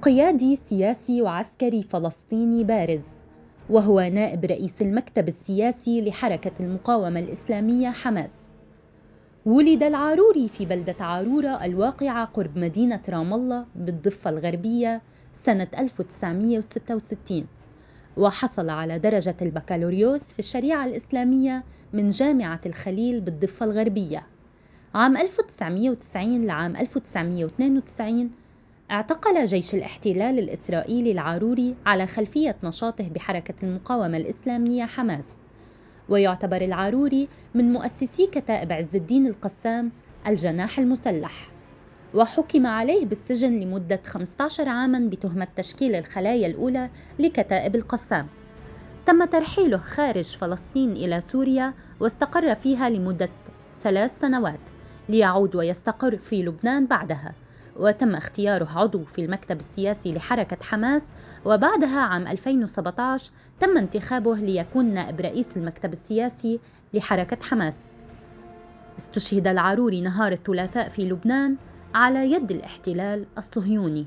قيادي سياسي وعسكري فلسطيني بارز، وهو نائب رئيس المكتب السياسي لحركة المقاومة الإسلامية حماس. ولد العاروري في بلدة عارورة الواقعة قرب مدينة رام الله بالضفة الغربية سنة 1966، وحصل على درجة البكالوريوس في الشريعة الإسلامية من جامعة الخليل بالضفة الغربية. عام 1990 لعام 1992 اعتقل جيش الاحتلال الإسرائيلي العاروري على خلفية نشاطه بحركة المقاومة الإسلامية حماس، ويعتبر العاروري من مؤسسي كتائب عز الدين القسام الجناح المسلح، وحكم عليه بالسجن لمدة 15 عاماً بتهمة تشكيل الخلايا الأولى لكتائب القسام. تم ترحيله خارج فلسطين إلى سوريا، واستقر فيها لمدة 3 سنوات ليعود ويستقر في لبنان بعدها، وتم اختياره عضو في المكتب السياسي لحركة حماس، وبعدها عام 2017 تم انتخابه ليكون نائب رئيس المكتب السياسي لحركة حماس. استشهد العاروري نهار الثلاثاء في لبنان على يد الاحتلال الصهيوني.